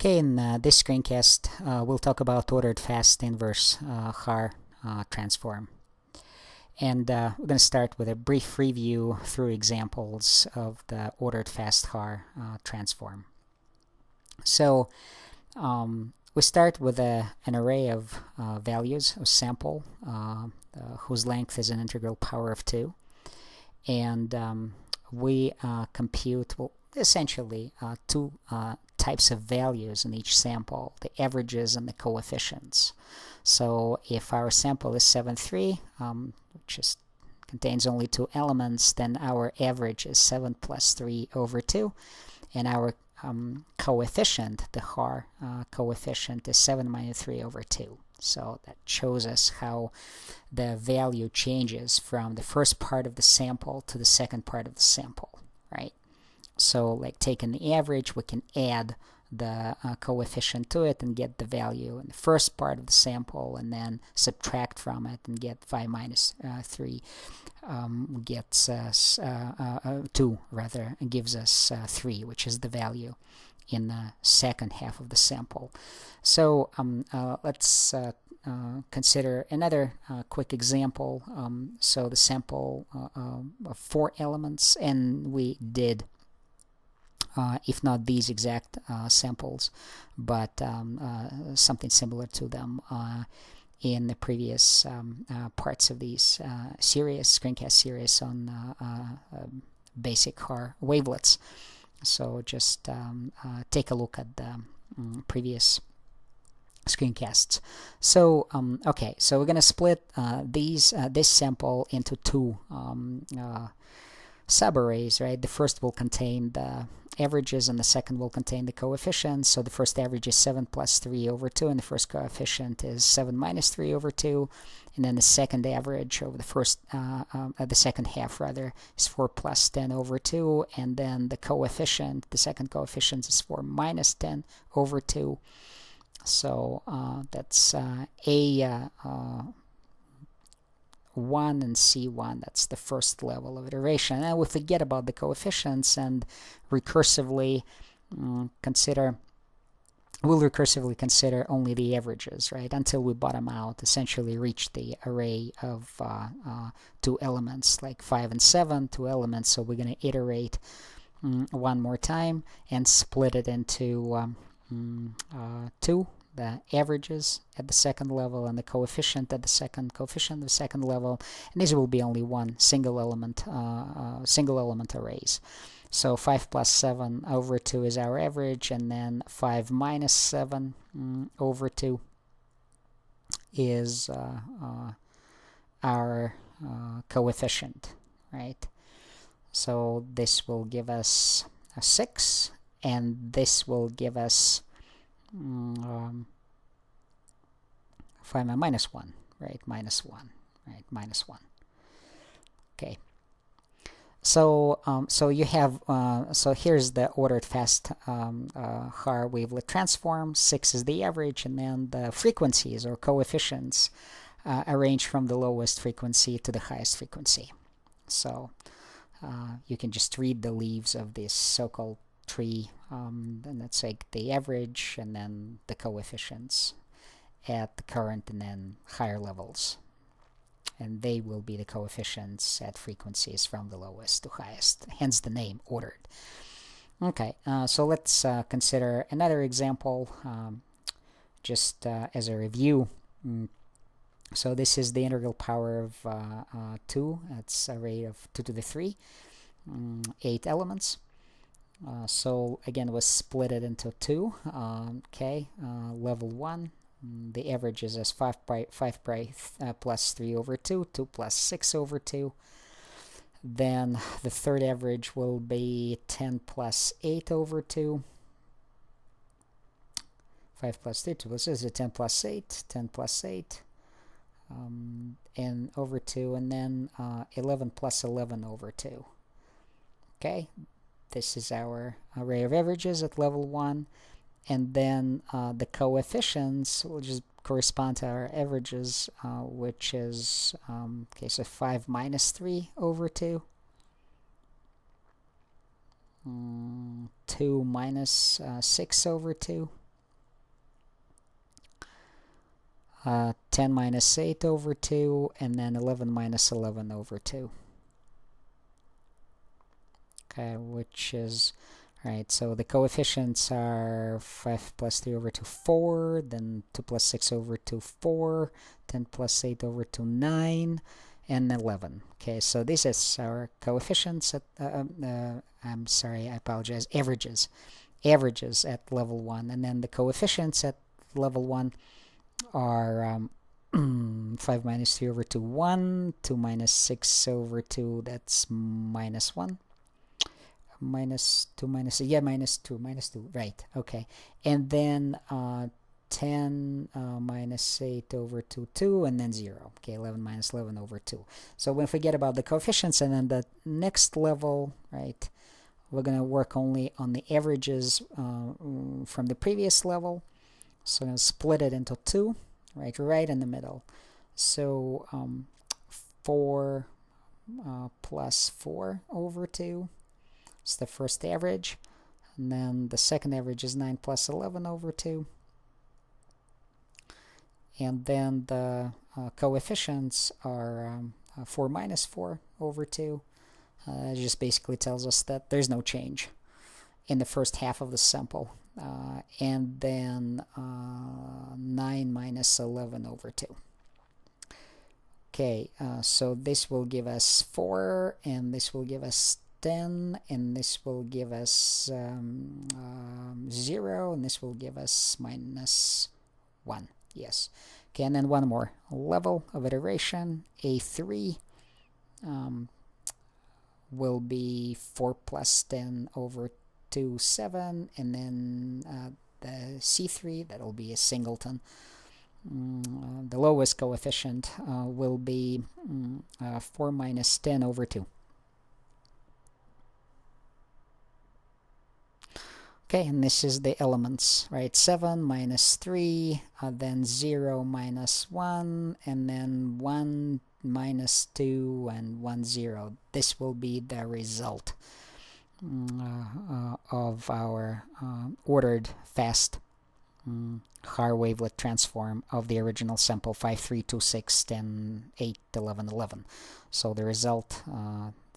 Okay, in this screencast, we'll talk about ordered fast inverse Haar transform. And we're going to start with a brief review through examples of the ordered fast Haar transform. So we start with an array of values, a sample, whose length is an integral power of 2. And we compute, well, essentially two types of values in each sample, the averages and the coefficients. So if our sample is 7,3, which contains only 2 elements, then our average is 7 plus 3 over 2, and our coefficient, the Haar coefficient, is 7 minus 3 over 2. So that shows us how the value changes from the first part of the sample to the second part of the sample, right? So like taking the average, we can add the coefficient to it and get the value in the first part of the sample, and then subtract from it and get 5 minus 3 gets us 2 rather, and gives us 3, which is the value in the second half of the sample. So let's consider another quick example. So the sample of 4 elements, and we did if not these exact samples, but something similar to them in the previous parts of these screencast series on basic Haar wavelets. So just take a look at the previous screencasts. So okay, so we're going to split this sample into 2 subarrays, right? The first will contain the averages and the second will contain the coefficients. So the first average is 7 plus 3 over 2, and the first coefficient is 7 minus 3 over 2, and then the second average over the second half rather is 4 plus 10 over 2, and then the coefficient, the second coefficient, is 4 minus 10 over 2. So that's A1 and C1, that's the first level of iteration. And we'll forget about the coefficients and recursively consider only the averages, right, until we bottom out, essentially reach the array of 2 elements, like 5 and 7, 2 elements. So we're going to iterate one more time and split it into 2. The averages at the second level and the coefficient at the second level, and these will be only one single element arrays. So 5 plus 7 over 2 is our average, and then 5 minus 7 over 2 is our coefficient, right? So this will give us a 6, and this will give us 5 minus 1, right? Minus 1, right? Minus 1. Okay. So you have so here's the ordered fast Haar wavelet transform. 6 is the average, and then the frequencies or coefficients arranged from the lowest frequency to the highest frequency. So you can just read the leaves of this so-called tree, and that's like the average and then the coefficients at the current and then higher levels, and they will be the coefficients at frequencies from the lowest to highest, hence the name ordered. Okay, so let's consider another example just as a review. So this is the integral power of 2. That's an array of 2 to the 3, 8 elements. So again, we'll split it into 2. Okay, level 1, the average is as 5 plus 3 over 2, 2 plus 6 over 2. Then the third average will be 10 plus 8 over 2. 5 plus 3, 2 plus 6 is 10 plus 8, 10 plus 8, and over 2, and then 11 plus 11 over 2. Okay. This is our array of averages at level 1, and then the coefficients will just correspond to our averages, which is okay, so 5 minus 3 over 2, 2 minus 6 over 2, 10 minus 8 over 2, and then 11 minus 11 over 2. Okay, which is, right, so the coefficients are 5 plus 3 over 2, 4, then 2 plus 6 over 2, 4, 10 plus 8 over 2, 9, and 11. Okay, so this is our coefficients at, I'm sorry, I apologize, averages at level 1, and then the coefficients at level 1 are 5 minus 3 over 2, 1, 2 minus 6 over 2, that's minus 1. Minus 2 minus, yeah, minus 2, right, okay. And then 10 minus 8 over 2, 2, and then 0. Okay, 11 minus 11 over 2. So when we forget about the coefficients, and then the next level, right, we're going to work only on the averages from the previous level. So I'm going to split it into 2, right in the middle. So 4 plus 4 over 2. It's the first average, and then the second average is 9 plus 11 over 2, and then the coefficients are 4 minus 4 over 2. It just basically tells us that there's no change in the first half of the sample, and then 9 minus 11 over 2. Okay, so this will give us 4, and this will give us 10, and this will give us 0, and this will give us minus 1. Yes. Okay, and then one more level of iteration. A3 will be 4 plus 10 over 2, 7, and then the C3, that will be a singleton. The lowest coefficient will be 4 minus 10 over 2. Okay, and this is the elements, right? 7 minus 3, then 0 minus 1, and then 1 minus 2, and 1, 0. This will be the result of our ordered fast Haar Wavelet transform of the original sample 5, 3, 2, 6, 10, 8, 11, 11. So the result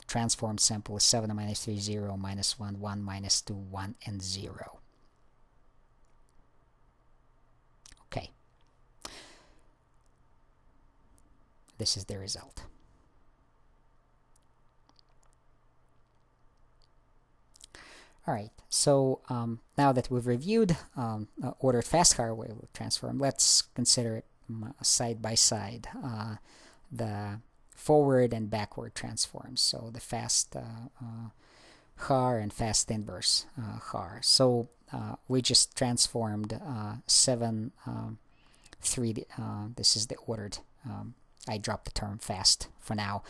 transform sample is 7 minus 3, 0, minus 1, 1, minus 2, 1, and 0. Okay. This is the result. All right, so now that we've reviewed ordered fast Haar Wavelet transform, let's consider it side by side, the forward and backward transforms. So the fast Haar and fast inverse Haar. So we just transformed 7, 3, this is the ordered, I dropped the term fast for now.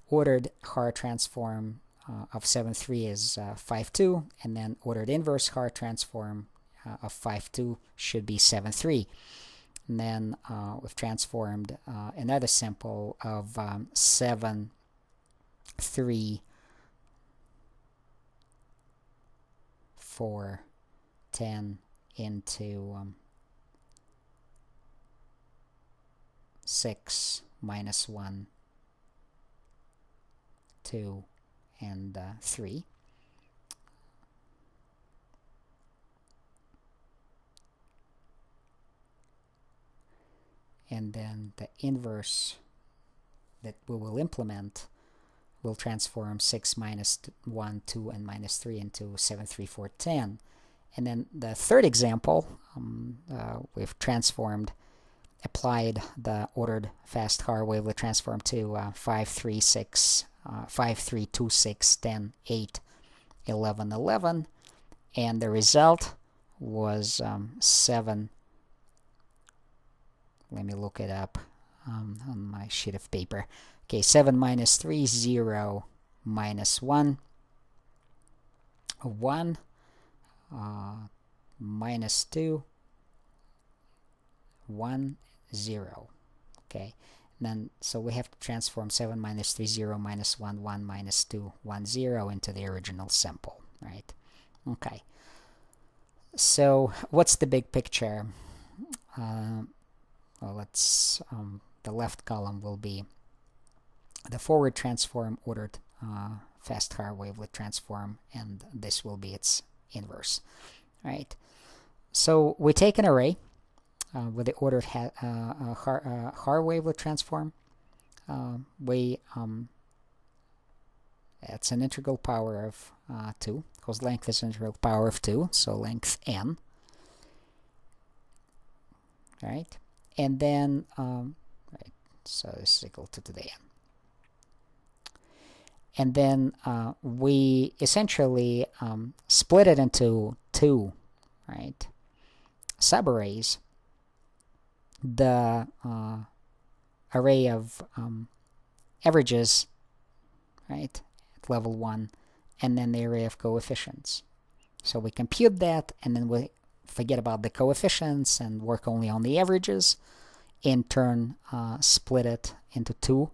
Ordered Haar transform of 7, 3 is 5, 2, and then ordered inverse Haar transform of 5, 2 should be 7, 3. And then we've transformed another sample of 7, 3, 4, 10 into 6, minus 1, 2, and 3. And then the inverse that we will implement will transform 6, minus 1, 2, and minus 3 into 7, 3, 4, 10. And then the third example, we've transformed, applied the ordered fast Haar Wavelet transform to 5, 3, 6, 5, 3, 2, 6, 10, 8, 11, 11. And the result was 7. Let me look it up on my sheet of paper. Okay, 7 minus 3, 0, minus 1, 1, minus 2, 1, 0. Okay, and then so we have to transform 7 minus 3, 0, minus 1, 1, minus 2, 1, 0 into the original sample, right? Okay, so what's the big picture? well, let's the left column will be the forward transform ordered fast Haar wavelet transform, and this will be its inverse, right? So we take an array with the ordered Haar wavelet transform. It's an integral power of 2, because length is integral power of 2, so length n, right? And then, right, so this is equal to the n. And then we essentially split it into 2, right, subarrays. The array of averages, right, at level 1, and then the array of coefficients. So we compute that, and then we forget about the coefficients and work only on the averages. In turn, split it into 2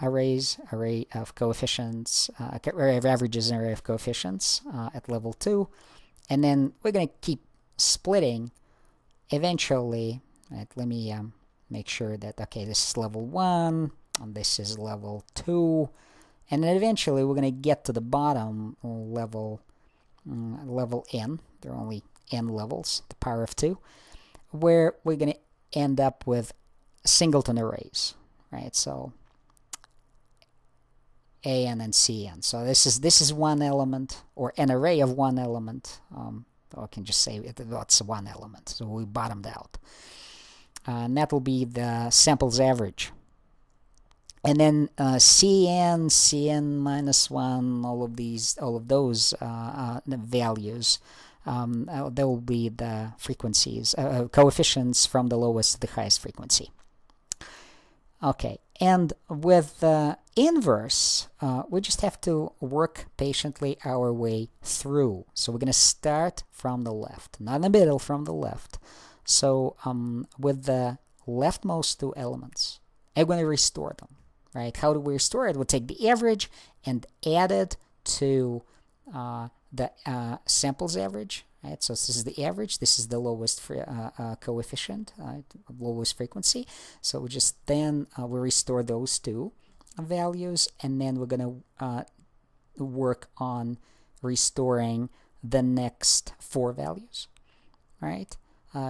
arrays, array of coefficients, array of averages and array of coefficients at level 2. And then we're going to keep splitting eventually. Right, let me make sure that, okay, this is level 1, and this is level 2. And then eventually we're going to get to the bottom level, level n. There are only n levels, the power of 2, where we're going to end up with singleton arrays, right? So an and cn. So this is one element, or an array of one element. Or I can just say it's one element. So we bottomed out. And that will be the sample's average. And then cn minus 1, all of those values, there will be the frequencies, coefficients from the lowest to the highest frequency. Okay, and with the inverse, we just have to work patiently our way through. So we're going to start from the left, not in the middle, from the left. So with the leftmost 2 elements, I'm going to restore them. Right? How do we restore it? We'll take the average and add it to the sample's average. Right? So this is the average. This is the lowest coefficient, lowest frequency. So we just then we restore those 2 values, and then we're going to work on restoring the next 4 values. Right?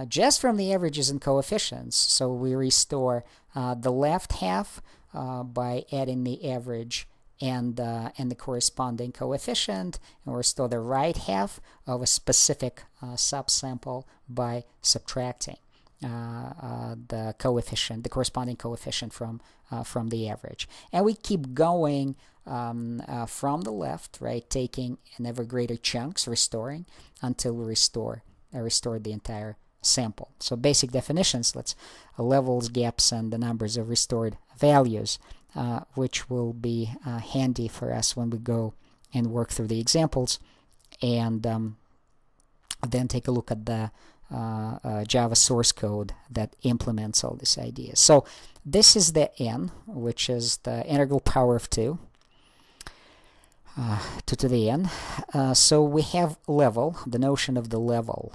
Just from the averages and coefficients. So we restore the left half by adding the average and the corresponding coefficient, and restore the right half of a specific subsample by subtracting the coefficient, the corresponding coefficient from the average. And we keep going from the left, right, taking in ever greater chunks, restoring until we restore the entire sample. So basic definitions, let's levels, gaps, and the numbers of restored values, which will be handy for us when we go and work through the examples, and then take a look at the Java source code that implements all these ideas. So this is the n, which is the integral power of 2. 2 to the n. So we have level, the notion of the level,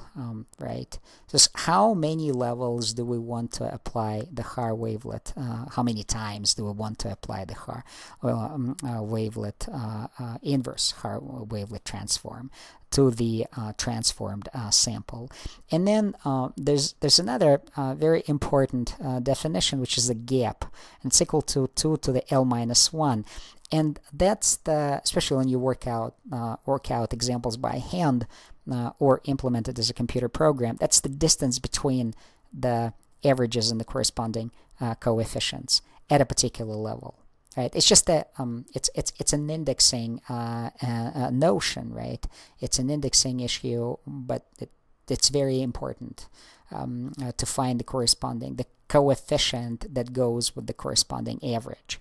right? Just how many levels do we want to apply the Haar wavelet? How many times do we want to apply the Haar wavelet inverse Haar wavelet transform to the transformed sample? And then there's another very important definition, which is the gap, and it's equal to 2 to the L minus 1. And that's the, especially when you work out examples by hand or implement it as a computer program, that's the distance between the averages and the corresponding coefficients at a particular level. Right? It's just that it's an indexing notion, right? It's an indexing issue, but it's very important to find the coefficient that goes with the corresponding average.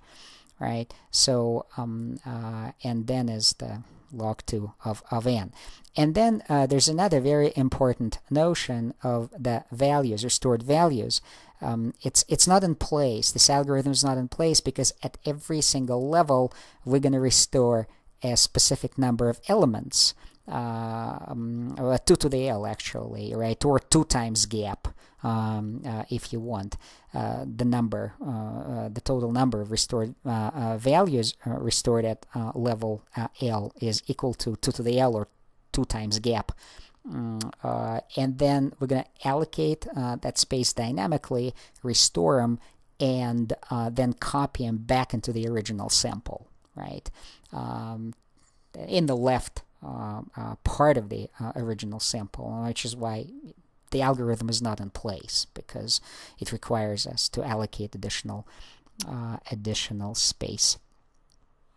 Right, so and then is the log 2 of n. And then there's another very important notion of the values or stored values. It's not in place. This algorithm is not in place because at every single level we're going to restore a specific number of elements, 2 to the L actually, right, or 2 times gap if you want. The total number of restored values restored at level L is equal to 2 to the L, or 2 times gap. And then we're going to allocate that space dynamically, restore them, and then copy them back into the original sample, right? In the left part of the original sample, which is why the algorithm is not in place, because it requires us to allocate additional space.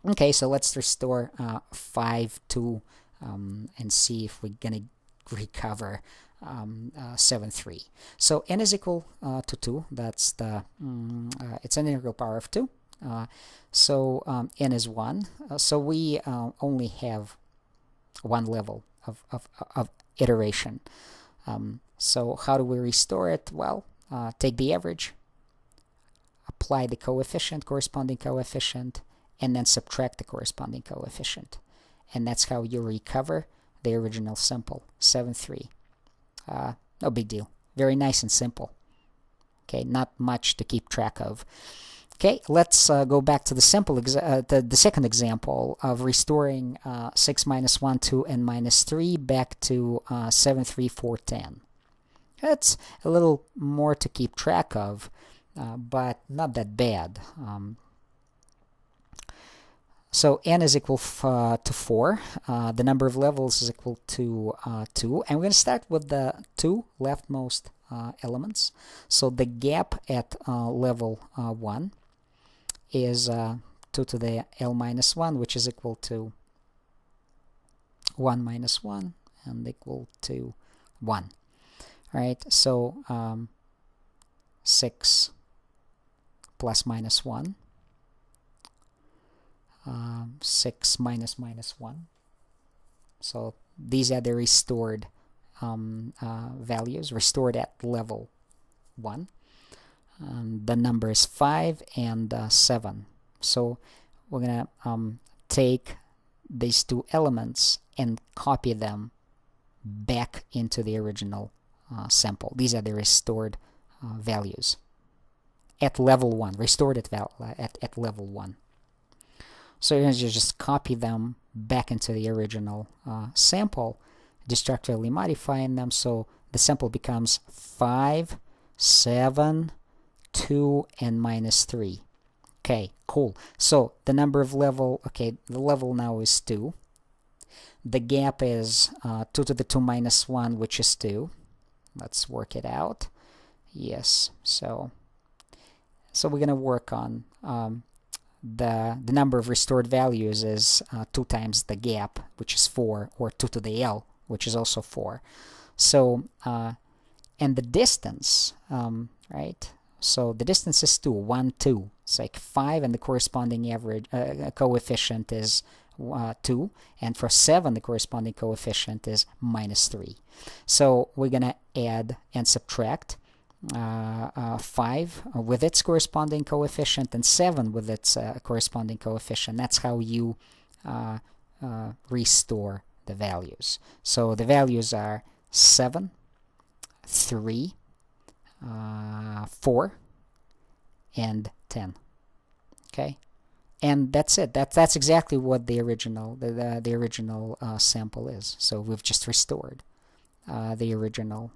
Okay, so let's restore 5, 2, and see if we're going to recover 7, 3. So n is equal to 2. That's the it's an integral power of 2. So n is 1. So we only have one level of iteration. So how do we restore it? Well, take the average, apply the corresponding coefficient, and then subtract the corresponding coefficient. And that's how you recover the original sample, 7, 3. No big deal. Very nice and simple. Okay, not much to keep track of. Okay, let's go back to the second example of restoring 6, minus 1, 2, and minus 3 back to 7, 3, 4, 10. That's a little more to keep track of, but not that bad. So n is equal to 4. The number of levels is equal to 2. And we're going to start with the 2 leftmost elements. So the gap at level 1 is 2 to the L minus 1, which is equal to 1 minus 1 and equal to 1. Right? So 6 plus minus 1. 6 minus minus 1. So these are the restored values, restored at level 1. The number is 5 and 7. So we're going to take these two elements and copy them back into the original sample. These are the restored values at level 1, restored at level 1. So you're going to just copy them back into the original sample, destructively modifying them, so the sample becomes 5, 7, 2, and minus 3. Okay, cool. So the number of level, okay, the level now is 2. The gap is 2 to the 2 minus 1, which is 2. Let's work it out. Yes, so we're going to work on the number of restored values is 2 times the gap, which is 4, or 2 to the L, which is also 4. So, and the distance, right? So the distance is 2, 1, 2. It's like 5, and the corresponding average coefficient is 2. And for 7, the corresponding coefficient is minus 3. So we're going to add and subtract 5 with its corresponding coefficient and 7 with its corresponding coefficient. That's how you restore the values. So the values are 7, 3, 4, and 10. Okay, and that's it. That's exactly what the original sample is. So we've just restored the original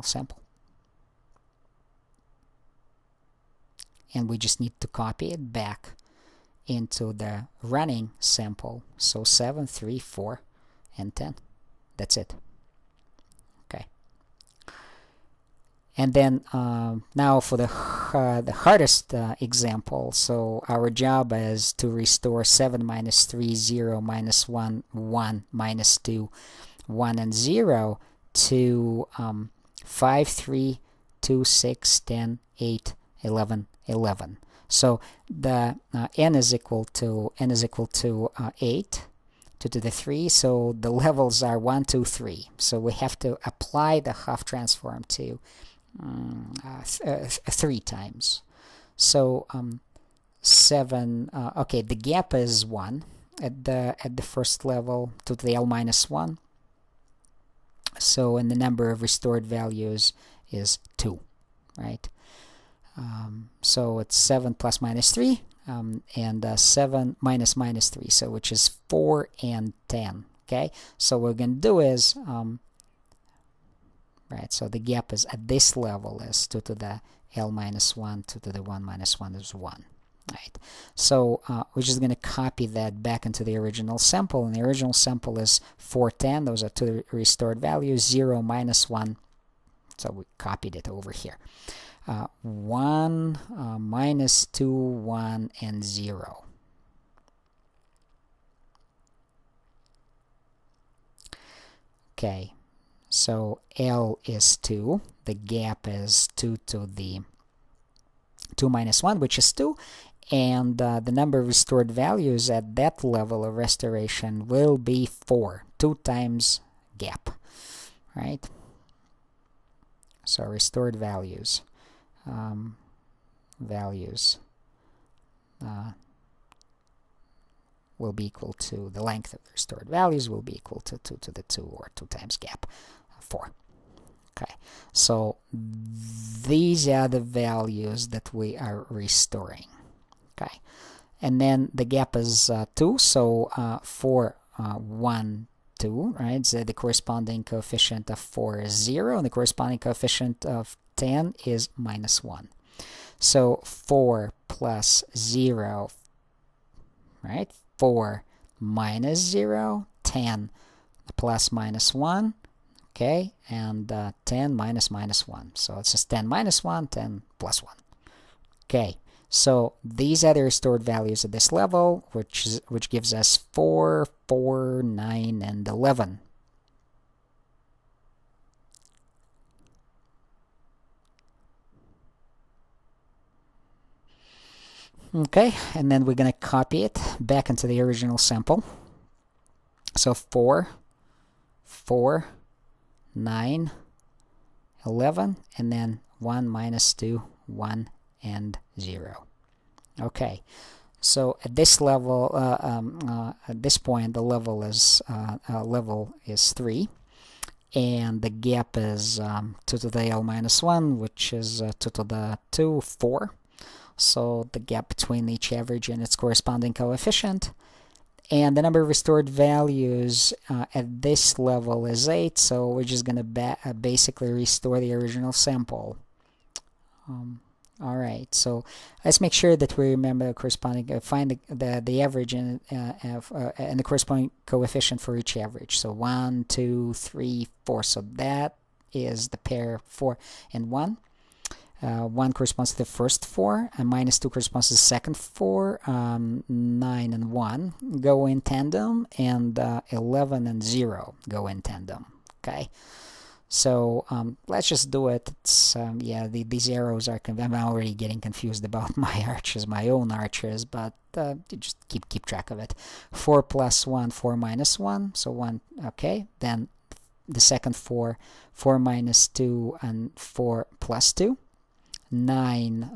sample. And we just need to copy it back into the running sample. So 7, 3, 4, and 10. That's it. Okay. And then now for the hardest example. So our job is to restore 7, minus 3, 0, minus 1, 1, minus 2, 1, and 0 to 5, 3, 2, 6, 10, 8, 11, 11. So the n is equal to 8, 2 to the 3. So the levels are 1, 2, 3. So we have to apply the half transform to 3 times. So 7. Okay, the gap is 1 at the first level, 2 to the L minus 1. So and the number of restored values is 2, right? So it's 7 plus minus 3, and 7 minus minus 3, so which is 4 and 10. Okay, so what we're going to do is, right, so the gap is at this level is 2 to the L minus 1, 2 to the 1 minus 1 is 1. Right, so we're just going to copy that back into the original sample, and the original sample is 410. Those are two restored values, 0 minus 1, so we copied it over here. 1 minus 2, 1, and 0. Okay, so L is 2, the gap is 2 to the 2 minus 1, which is 2, and the number of restored values at that level of restoration will be 4, 2 times gap, right? So restored values, will be equal to, the length of the restored values will be equal to 2 to the 2, or 2 times gap, 4. Okay, so these are the values that we are restoring. Okay, and then the gap is 2, so 4, 1, 2, right? So the corresponding coefficient of 4 is 0, and the corresponding coefficient of 10 is minus 1. So 4 plus 0, right? 4 minus 0, 10 plus minus 1, okay, and 10 minus minus 1. So it's just 10 minus 1, 10 plus 1. Okay, so these are the restored values at this level, which gives us 4, 4, 9, and 11. Okay, and then we're going to copy it back into the original sample. So 4, 4, 9, 11, and then 1 minus 2, 1, and 0. Okay, so at this level, at this point, the level is 3, and the gap is 2 to the L minus 1, which is 2 to the 2, 4. So the gap between each average and its corresponding coefficient. And the number of restored values at this level is 8, so we're just going to basically restore the original sample. Alright, so let's make sure that we remember the corresponding, find the average and the corresponding coefficient for each average. So 1, 2, 3, 4, so that is the pair 4 and 1. 1 corresponds to the first 4, and minus 2 corresponds to the second 4. 9 and 1 go in tandem, and 11 and 0 go in tandem. Okay, so let's just do it. It's yeah, these arrows are. I'm already getting confused about my arches, my own arches, but just keep track of it. 4 plus 1, 4 minus 1, so 1. Okay, then the second 4, 4 minus 2, and 4 plus 2. 9,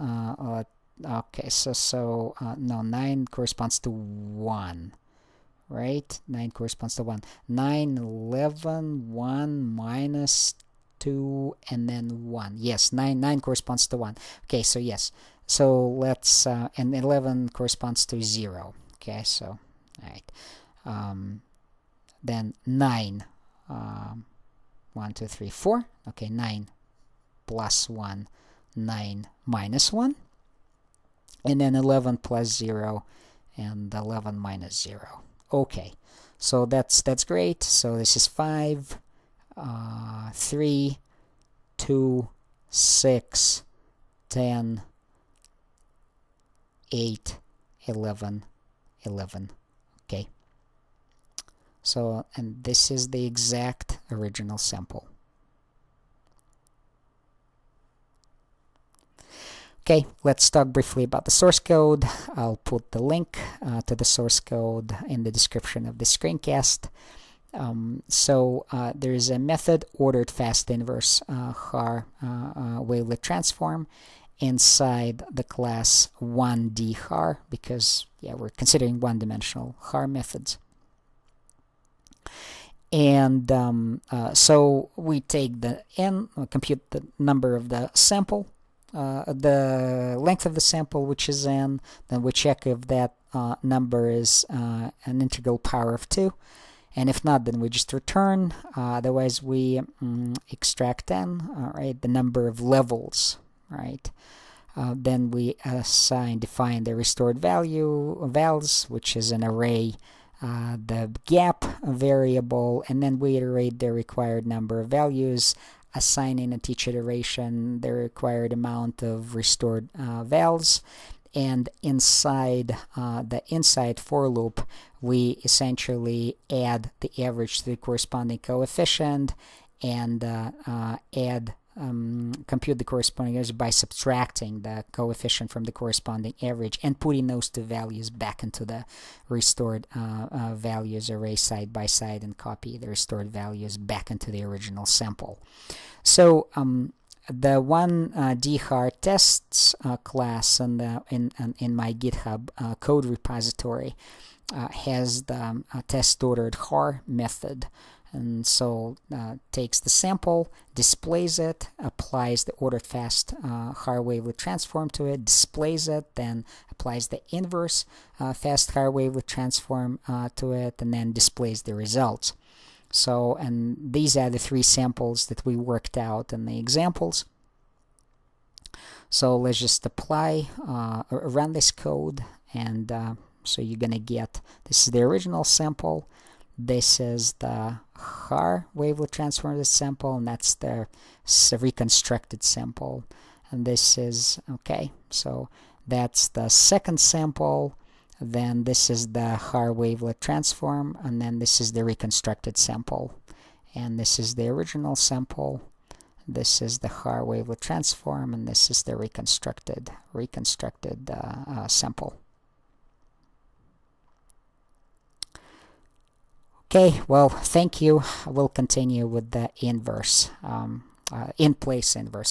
okay, so no, 9 corresponds to 1, right? 9 corresponds to 1. 9, 11, 1 minus 2, and then 1. Yes, 9 corresponds to 1. Okay, so yes, so let's and 11 corresponds to 0. Okay, so all right, then 9, 1, 2, 3, 4. Okay, 9 plus 1, 9 minus 1, and then 11 plus 0, and 11 minus 0. Okay, so that's great. So this is 5, 3, 2, 6, 10, 8, 11, 11. Okay, so, and this is the exact original sample. Okay, let's talk briefly about the source code. I'll put the link to the source code in the description of the screencast. So there is a method ordered fast inverse Haar Wavelet transform inside the class 1D Haar, because yeah, we're considering one-dimensional Haar methods. And so we take the n, compute the number of the sample, the length of the sample, which is n. Then we check if that number is an integral power of 2. And if not, then we just return. Otherwise, we extract n, right, the number of levels, right? Then we define the restored value vals, which is an array, the gap variable, and then we iterate the required number of values, assigning at each iteration the required amount of restored vals. And inside the inside for loop, we essentially add the average to the corresponding coefficient and compute the corresponding average by subtracting the coefficient from the corresponding average and putting those two values back into the restored values array side by side, and copy the restored values back into the original sample. So the one Haar tests class in my GitHub code repository has the test ordered Haar method. And so takes the sample, displays it, applies the ordered fast Haar Wavelet transform to it, displays it, then applies the inverse fast Haar Wavelet transform to it, and then displays the results. So, and these are the 3 samples that we worked out in the examples. So let's just apply, run this code, and so you're gonna get, this is the original sample, this is the Haar Wavelet transformed sample, and that's the reconstructed sample. And this is, okay, so that's the second sample, then this is the Haar Wavelet transform, and then this is the reconstructed sample. And this is the original sample, this is the Haar Wavelet transform, and this is the reconstructed sample. Okay, well, thank you. We'll continue with the inverse, in place inverse.